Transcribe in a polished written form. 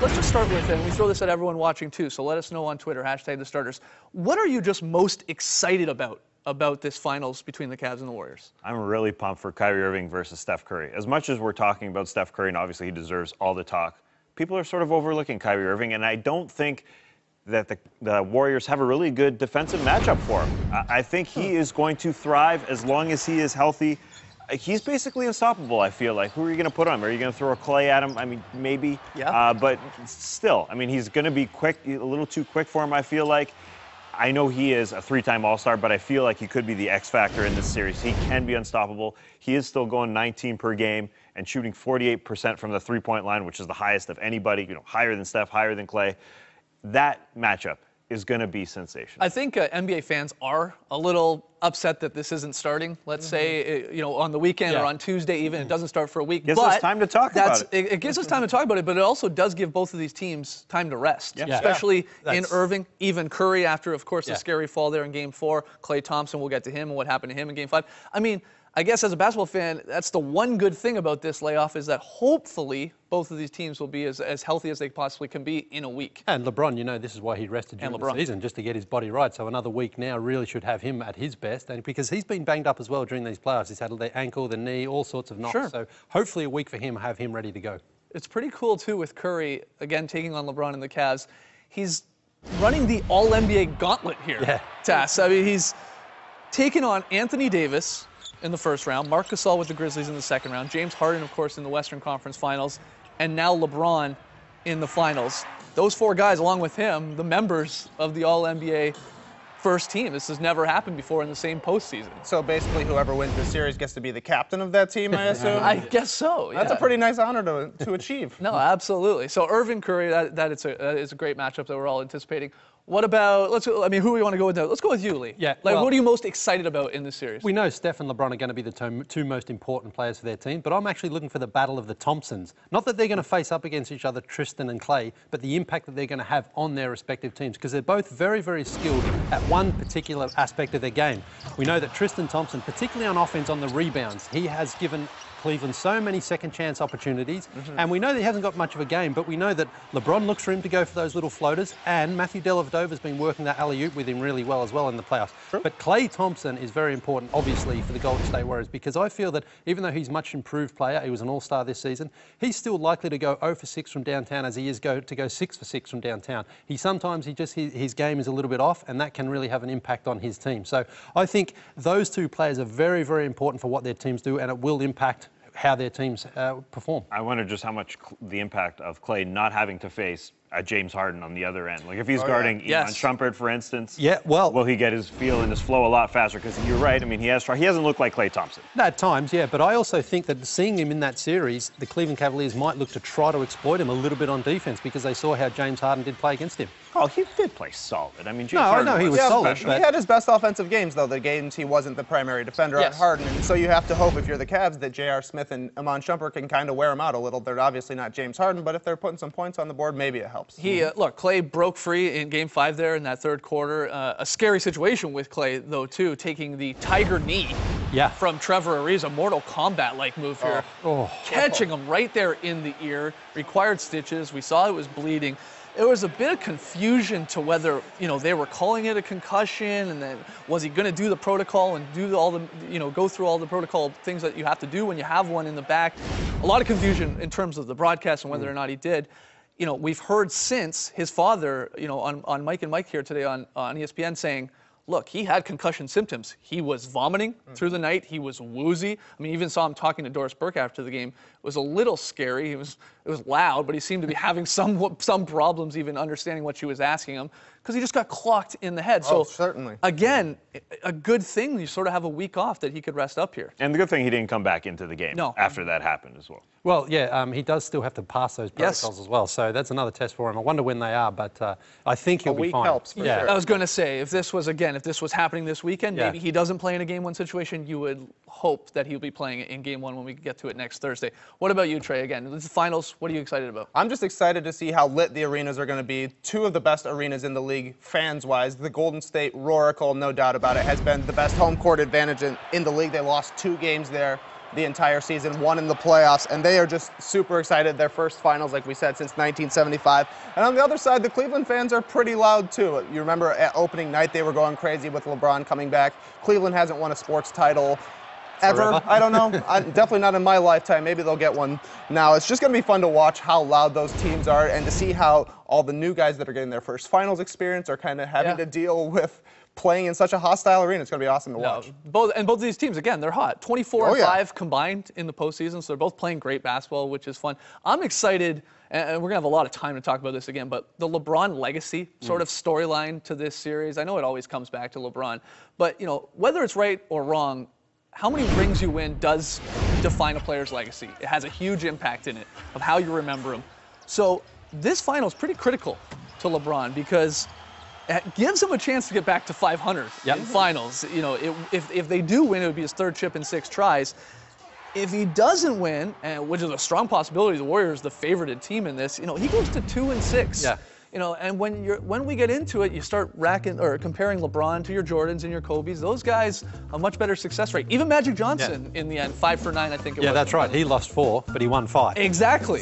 let's just start with, and we throw this at everyone watching too, so let us know on Twitter, #TheStarters. What are you just most excited about this finals between the Cavs and the Warriors? I'm really pumped for Kyrie Irving versus Steph Curry. As much as we're talking about Steph Curry, and obviously he deserves all the talk, people are sort of overlooking Kyrie Irving, and I don't think that the Warriors have a really good defensive matchup for him. I think he is going to thrive as long as he is healthy. He's basically unstoppable, I feel like. Who are you going to put on him? Are you going to throw a Clay at him? I mean, maybe. Yeah. But still, I mean, he's going to be quick, a little too quick for him, I feel like. I know he is a three-time All-Star, but I feel like he could be the X factor in this series. He can be unstoppable. He is still going 19 per game and shooting 48% from the three-point line, which is the highest of anybody, higher than Steph, higher than Clay. That matchup is going to be sensational. I think NBA fans are a little upset that this isn't starting. Let's say, on the weekend or on Tuesday even. It doesn't start for a week. Gives us time to talk about it. It gives us time to talk about it, but it also does give both of these teams time to rest, especially in Irving, even Curry after, of course, the scary fall there in Game 4. Klay Thompson, we'll get to him and what happened to him in Game 5. I mean, I guess as a basketball fan, that's the one good thing about this layoff is that hopefully both of these teams will be as healthy as they possibly can be in a week. And LeBron, this is why he rested during the season, just to get his body right. So another week now really should have him at his best. And because he's been banged up as well during these playoffs. He's had the ankle, the knee, all sorts of knocks. Sure. So hopefully a week for him, have him ready to go. It's pretty cool, too, with Curry, again, taking on LeBron and the Cavs. He's running the All-NBA gauntlet here, Tass. I mean, he's taken on Anthony Davis in the first round, Marc Gasol with the Grizzlies in the second round, James Harden, of course, in the Western Conference Finals, and now LeBron in the finals. Those four guys, along with him, the members of the All-NBA first team. This has never happened before in the same postseason. So basically, whoever wins the series gets to be the captain of that team, I assume? I guess so, That's a pretty nice honor to achieve. No, absolutely. So Irving Curry, that is a great matchup that we're all anticipating. What about, who do we want to go with now? Let's go with you, Lee. Yeah. What are you most excited about in this series? We know Steph and LeBron are going to be the two most important players for their team, but I'm actually looking for the battle of the Thompsons. Not that they're going to face up against each other, Tristan and Clay, but the impact that they're going to have on their respective teams, because they're both very, very skilled at one particular aspect of their game. We know that Tristan Thompson, particularly on offense on the rebounds, he has given Cleveland so many second chance opportunities, and we know that he hasn't got much of a game, but we know that LeBron looks for him to go for those little floaters, and Matthew Dellavedova's been working that alley-oop with him really well as well in the playoffs. Sure. But Klay Thompson is very important, obviously, for the Golden State Warriors, because I feel that even though he's a much improved player, he was an all-star this season, he's still likely to go 0 for 6 from downtown as he is to go 6 for 6 from downtown. Sometimes his game is a little bit off, and that can really have an impact on his team. So I think those two players are very, very important for what their teams do, and it will impact how their teams perform. I wonder just how much the impact of Clay not having to face James Harden on the other end. Like if he's guarding Iman Shumpert, for instance, will he get his feel and his flow a lot faster? Because you're right. I mean, he hasn't looked like Klay Thompson. At times, yeah. But I also think that seeing him in that series, the Cleveland Cavaliers might look to try to exploit him a little bit on defense because they saw how James Harden did play against him. Oh, he did play solid. I mean, James Harden he was solid. He had his best offensive games, though, the games he wasn't the primary defender at Harden. And so you have to hope, if you're the Cavs, that J.R. Smith and Iman Shumpert can kind of wear him out a little. They're obviously not James Harden, but if they're putting some points on the board, maybe it helps. Look, Clay broke free in Game 5 there in that third quarter. A scary situation with Clay, though, too, taking the tiger knee from Trevor Ariza, Mortal Kombat-like move here. Catching him right there in the ear, required stitches. We saw it was bleeding. There was a bit of confusion to whether, they were calling it a concussion, and then was he going to do the protocol and do all the, go through all the protocol things that you have to do when you have one in the back. A lot of confusion in terms of the broadcast and whether or not he did. We've heard since his father, on Mike and Mike here today on ESPN saying, look, he had concussion symptoms. He was vomiting through the night. He was woozy. I mean, even saw him talking to Doris Burke after the game. It was a little scary. It was loud, but he seemed to be having some problems even understanding what she was asking him because he just got clocked in the head. So certainly. Again, a good thing you sort of have a week off that he could rest up here. And the good thing he didn't come back into the game after that happened as well. Well, he does still have to pass those protocols as well. So that's another test for him. I wonder when they are, but I think he'll be fine. Helps for sure. I was going to say, if this was happening this weekend, maybe he doesn't play in a Game 1 situation, you would hope that he'll be playing in Game 1 when we get to it next Thursday. What about you, Trey? Again, this is finals. What are you excited about? I'm just excited to see how lit the arenas are going to be. Two of the best arenas in the league, fans-wise. The Golden State Roaracle, no doubt about it, has been the best home court advantage in the league. They lost 2 games there. the entire season, won in the playoffs, and they are just super excited. Their first finals, like we said, since 1975. And on the other side, the Cleveland fans are pretty loud too. You remember at opening night, they were going crazy with LeBron coming back. Cleveland hasn't won a sports title ever. I don't know. Definitely not in my lifetime. Maybe they'll get one now. It's just going to be fun to watch how loud those teams are and to see how all the new guys that are getting their first finals experience are kind of having to deal with playing in such a hostile arena. It's going to be awesome to watch. Both of these teams, again, they're hot. 24-5 combined in the postseason, so they're both playing great basketball, which is fun. I'm excited, and we're going to have a lot of time to talk about this again, but the LeBron legacy sort of storyline to this series, I know it always comes back to LeBron, but, you know, whether it's right or wrong, how many rings you win does define a player's legacy. It has a huge impact in it of how you remember him. So this final is pretty critical to LeBron because it gives him a chance to get back to 500 in finals. You know, if they do win, it would be his third chip in 6 tries. If he doesn't win, which is a strong possibility, the Warriors the favorited team in this, you know, he goes to 2 and 6. Yeah. You know, and when we get into it, you start comparing LeBron to your Jordans and your Kobes. Those guys a much better success rate. Even Magic Johnson in the end, 5 for 9, I think it was. Yeah, that's right. He lost 4, but he won 5. Exactly.